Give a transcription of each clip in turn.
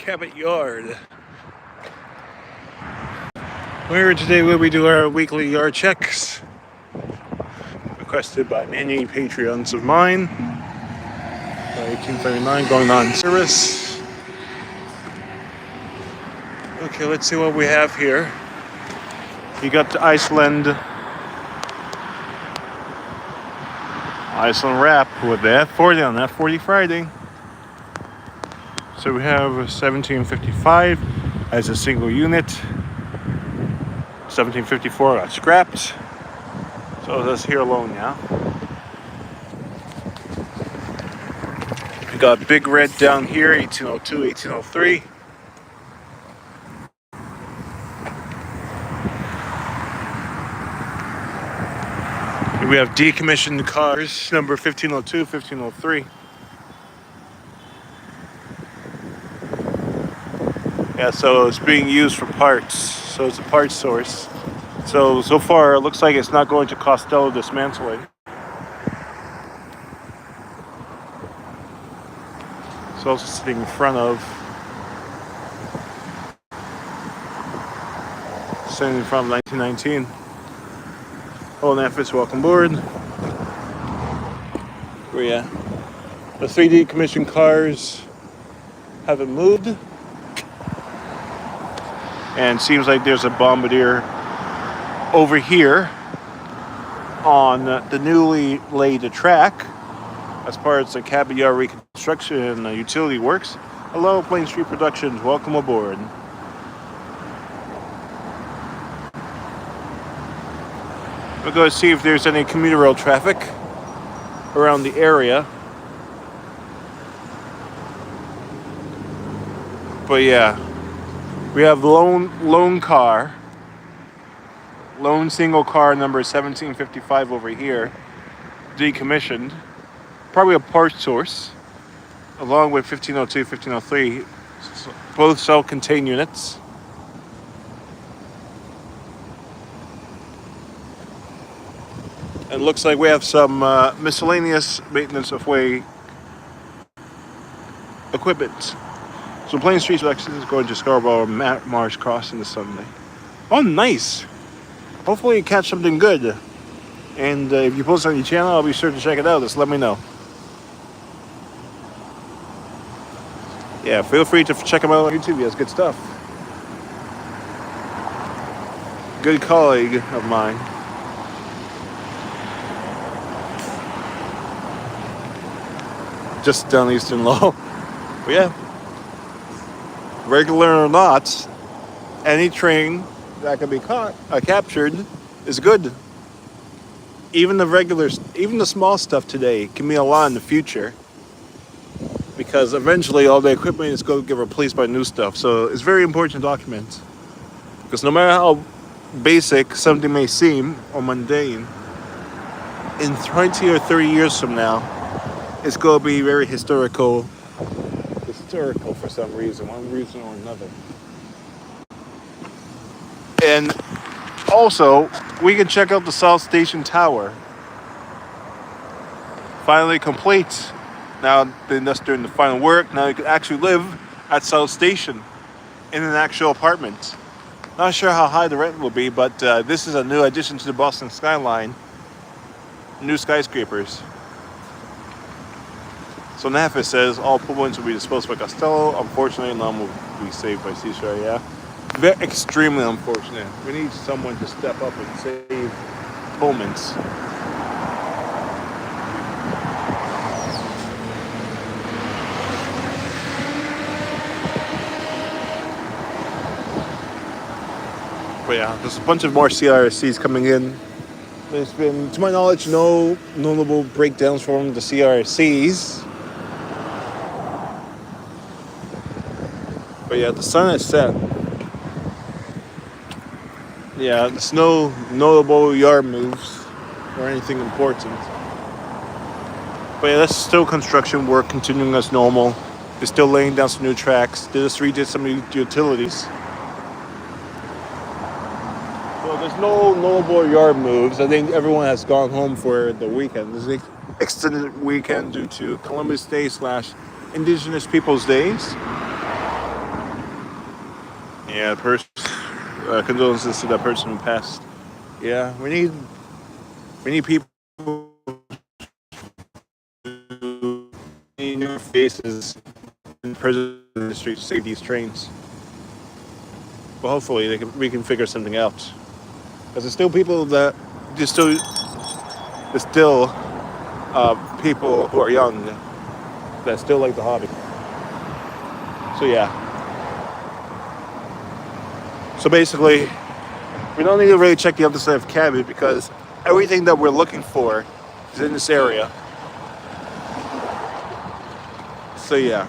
Cabot yard. Where today will we do our weekly yard checks, requested by many Patreons of mine. 1839 going on service. Okay, let's see what we have here. You got the Iceland wrap with the F40 on F40 Friday. So we have 1755 as a single unit. 1754 got scrapped. So that's here alone now. We got Big Red down here, 1802, 1803. We have decommissioned cars, number 1502, 1503. Yeah, so it's being used for parts. So it's a parts source. So far, it looks like it's not going to Costello dismantling. It's also sitting in front of 1919. Oh, Nefis, welcome aboard. Where you at? The 3D commissioned cars haven't moved. And seems like there's a bombardier over here on the newly laid track as part of the Cabot yard reconstruction and utility works. Hello, Plain Street Productions. Welcome aboard. We're going to see if there's any commuter rail traffic around the area. But yeah, we have lone single car number 1755 over here, decommissioned. Probably a parts source, along with 1502, 1503, both self-contained units. And it looks like we have some miscellaneous maintenance of way equipment. So Plain Street Selection is going to Scarborough Marsh Crossing this Sunday. Oh, nice! Hopefully you catch something good. And if you post on your channel, I'll be sure to check it out. Just let me know. Yeah, feel free to check him out on YouTube. He has good stuff. Good colleague of mine. Just down Eastern Low. But yeah, regular or not, any train that can be captured is good. Even the small stuff today can mean a lot in the future, because eventually all the equipment is going to get replaced by new stuff. So it's very important to document, because no matter how basic something may seem or mundane, in 20 or 30 years from now, it's going to be very historical for some reason, one reason or another. And also, we can check out the South Station Tower. Finally complete. Now, that's during the final work. Now you can actually live at South Station in an actual apartment. Not sure how high the rent will be, but this is a new addition to the Boston skyline. New skyscrapers. So NAFA says all points will be disposed by Costello. Unfortunately, none will be saved by Seashore. Yeah, very extremely unfortunate. We need someone to step up and save Pullmans. But yeah, there's a bunch of more CRSCs coming in. There's been, to my knowledge, no notable breakdowns from the CRSCs. But yeah, the sun has set. Yeah, there's no notable yard moves or anything important. But yeah, that's still construction work continuing as normal. They're still laying down some new tracks. They just redid some new utilities. So there's no notable yard moves. I think everyone has gone home for the weekend. There's an extended weekend due to Columbus Day / Indigenous Peoples Days. Yeah, condolences to that person who passed. Yeah, we need people, need new faces in the prison industry to save these trains. But hopefully we can figure something out. Because there's still people that there's still people who are young that still like the hobby. So yeah. So basically, we don't need to really check the other side of Cabot because everything that we're looking for is in this area. So yeah.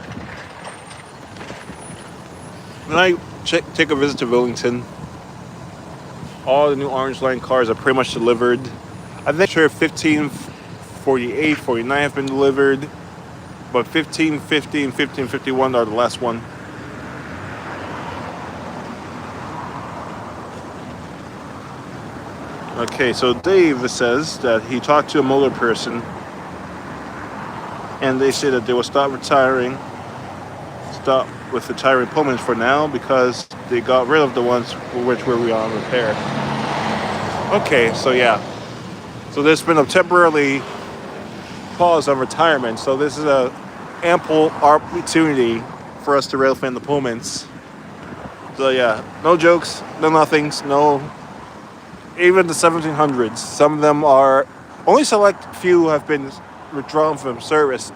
When I take a visit to Willington, all the new Orange Line cars are pretty much delivered. I think sure 1548, 49 have been delivered, but 1550 and 1551 are the last one. Okay, so Dave says that he talked to a motor person and they say that they will stop with retiring Pullmans for now because they got rid of the ones which were on repair. Okay, so yeah. So there's been a temporarily pause on retirement, so this is a ample opportunity for us to rail fan the Pullmans. So yeah, no jokes, no nothings, no. Even the 1700s, some of them are only select few have been withdrawn from service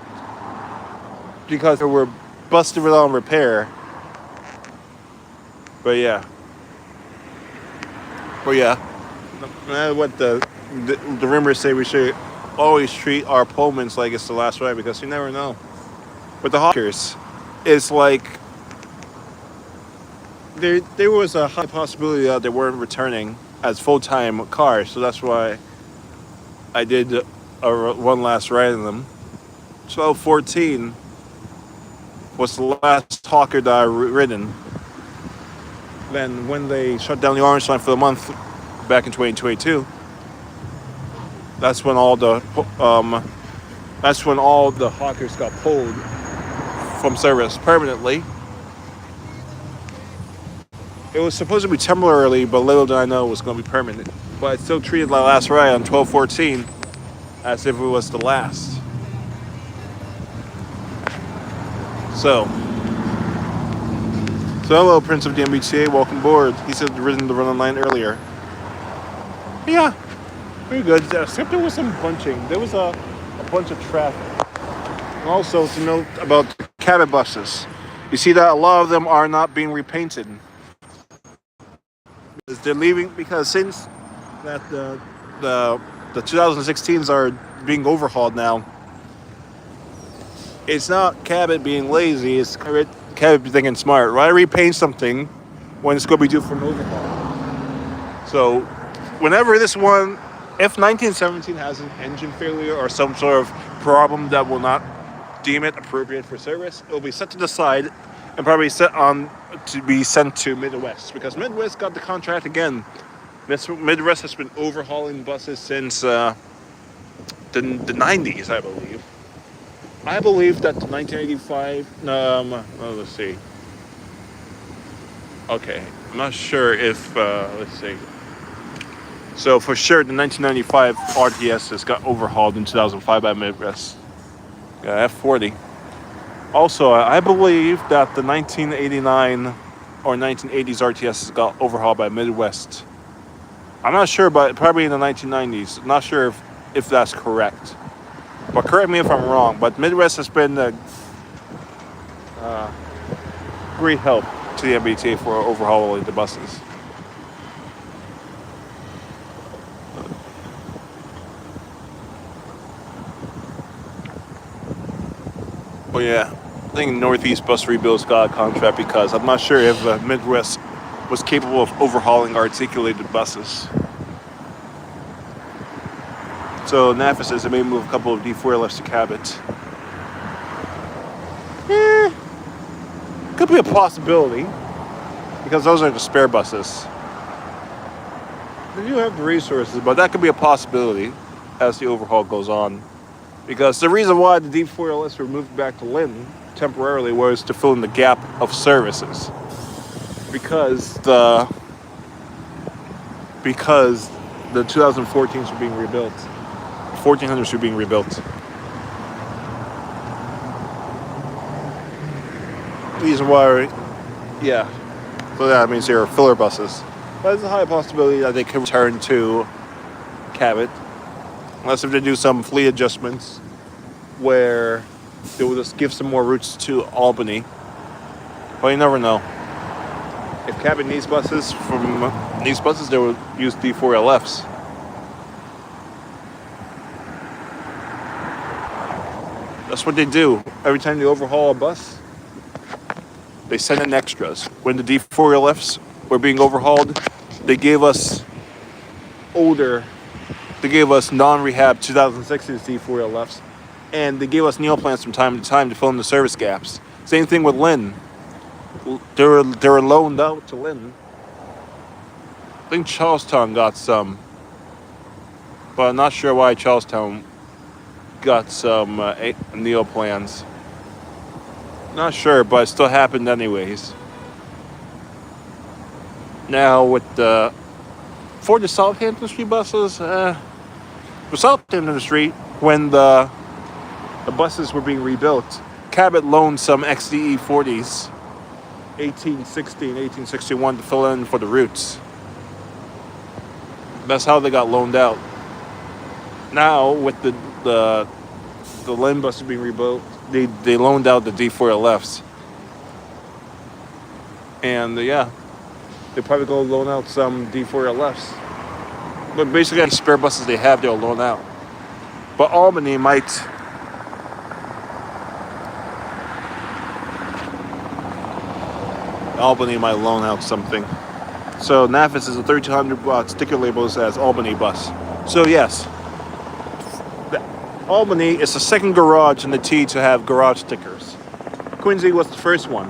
because they were busted without repair. But yeah, no matter what the rumors say, we should always treat our Pullmans like it's the last ride because you never know. With the Hawkers, it's like there was a high possibility that they weren't returning as full-time cars, so that's why I did one last ride in them. 1214 was the last Hawker that I ridden. Then when they shut down the Orange Line for the month back in 2022, that's when all the Hawkers got pulled from service permanently. It was supposed to be temporarily, but little did I know it was going to be permanent. But I still treated my last ride on 1214 as if it was the last. So hello, Prince of the MBTA, welcome aboard. He said ridden the run on line earlier. Yeah, pretty good. Except there was some bunching. There was a bunch of traffic. And also to note about Cabot buses. You see that a lot of them are not being repainted. They're leaving because since that the 2016s are being overhauled now, it's not Cabot being lazy, it's Cabot thinking smart. Why repaint something when it's going to be due for an overhaul? So whenever this one, if 1917 has an engine failure or some sort of problem that will not deem it appropriate for service, it will be set to the side and probably set on to be sent to Midwest because Midwest got the contract again. Midwest has been overhauling buses since the 90s, I believe. I believe that the 1985. Let's see. Okay, I'm not sure if let's see. So for sure, the 1995 RTSs got overhauled in 2005 by Midwest. F40. Also, I believe that the 1989 or 1980s RTSs got overhauled by Midwest. I'm not sure, but probably in the 1990s. I'm not sure if that's correct. But correct me if I'm wrong. But Midwest has been a great help to the MBTA for overhauling the buses. Oh yeah, I think Northeast Bus Rebuilds got a contract because I'm not sure if Midwest was capable of overhauling articulated buses. So NAFA says they may move a couple of D4LFs to Cabot. Could be a possibility because those are the spare buses. They do have the resources, but that could be a possibility as the overhaul goes on. Because the reason why the D4LS were moved back to Lynn temporarily was to fill in the gap of services. because the 2014s were being rebuilt. 1400s were being rebuilt. Reason why, yeah. So that means there are filler buses. But there's a high possibility that they could return to Cabot, unless if they do some fleet adjustments where they will just give some more routes to Albany. But you never know. If Cabot needs buses they will use D4LFs. That's what they do. Every time they overhaul a bus, they send in extras. When the D4LFs were being overhauled, they gave us non-rehab 2016 D4LFs, and they gave us neoplans from time to time to fill in the service gaps. Same thing with Lynn. They were loaned out to Lynn. I think Charlestown got some, but I'm not sure why Charlestown got some neoplans. Not sure, but it still happened anyways. Now for the Southampton Street buses, for Southampton Street, when the buses were being rebuilt, Cabot loaned some XDE 40s, 1860 and 1861, to fill in for the routes. That's how they got loaned out. Now, with the Lynn buses being rebuilt, they loaned out the D4LFs. And they probably go loan out some D4LFs. But basically, any spare buses they have, they'll loan out. But Albany might loan out something. So NAFIS is a 3200 watt sticker labels as Albany bus. So yes, Albany is the second garage in the T to have garage stickers. Quincy was the first one.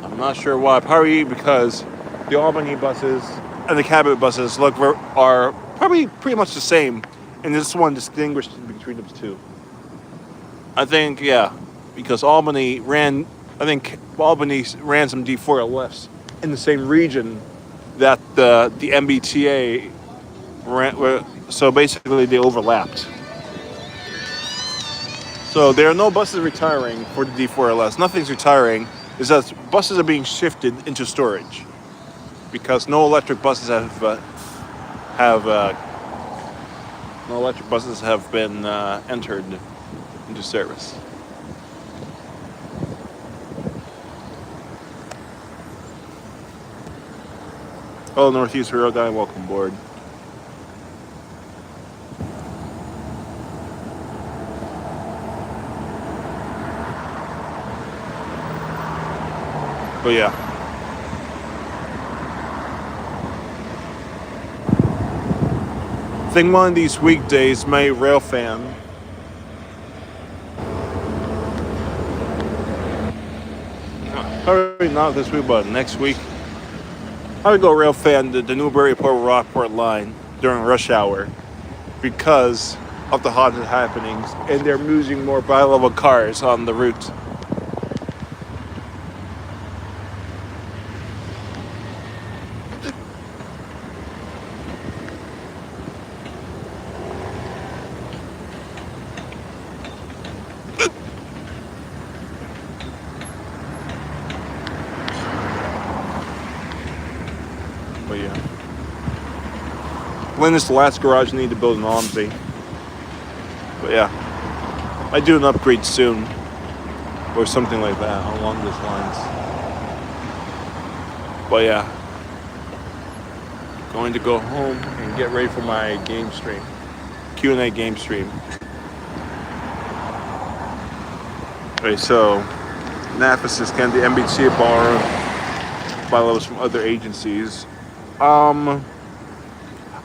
I'm not sure why. Probably because the Albany buses and the Cabot buses are probably pretty much the same, and this one distinguished between the two. I think because Albany ran some D4LFs in the same region that the MBTA ran. So basically, they overlapped. So there are no buses retiring for the D4LS. Nothing's retiring. It's that buses are being shifted into storage because no electric buses have been entered into service. Oh, Northeast Rail guy, welcome aboard. But yeah. I think one of these weekdays, my rail fan probably not this week, but next week, I would go rail fan the Newburyport Rockport line during rush hour because of the haunted happenings, and they're using more bi-level cars on the route. But yeah. When is the last garage need to build an OMSI? But yeah. I do an upgrade soon. Or something like that along those lines. But yeah. Going to go home and get ready for my game stream. Q&A game stream. Okay, so NAFIS is can the MBTA borrow bylaws from other agencies? I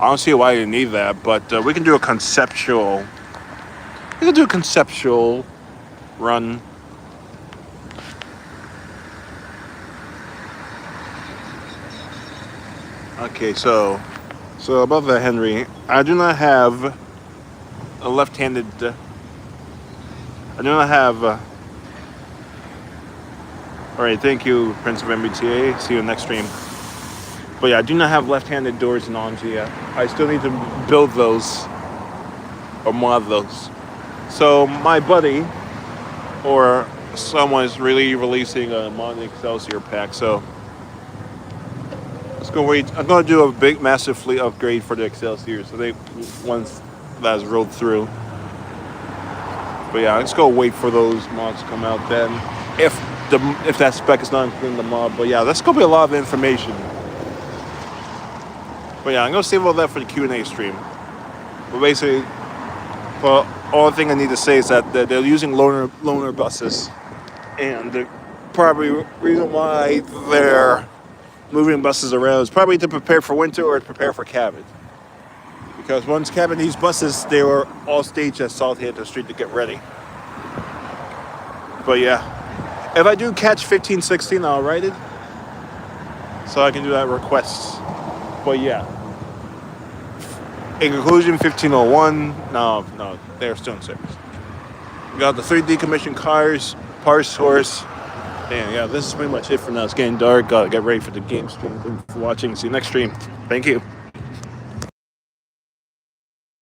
don't see why you need that, but we can do a conceptual. We can do a conceptual run. Okay, so above that, Henry, I do not have a left-handed. I do not have All right, thank you, Prince of MBTA. See you next stream. But yeah, I do not have left-handed doors in Anji yet. I still need to build those or mod those. So my buddy or someone is really releasing a mod Excelsior pack. So let's go wait. I'm gonna do a big, massive fleet upgrade for the Excelsior. So they once that's rolled through. But yeah, let's go wait for those mods to come out then. If that spec is not included in the mod. But yeah, that's gonna be a lot of information. But yeah, I'm gonna save all that for the Q&A stream. But basically, well, all thing I need to say is that they're using loaner buses, and the probably reason why they're moving buses around is probably to prepare for winter or to prepare for Cabot. Because once Cabot needs buses, they were all staged at Southampton Street to get ready. But yeah, if I do catch 1516, I'll write it so I can do that request. But yeah, in conclusion, 1501, no, they're still in service. We got the 3 decommissioned cars, parts source. And yeah, this is pretty much it for now. It's getting dark. Gotta get ready for the game stream. Thank you for watching. See you next stream. Thank you.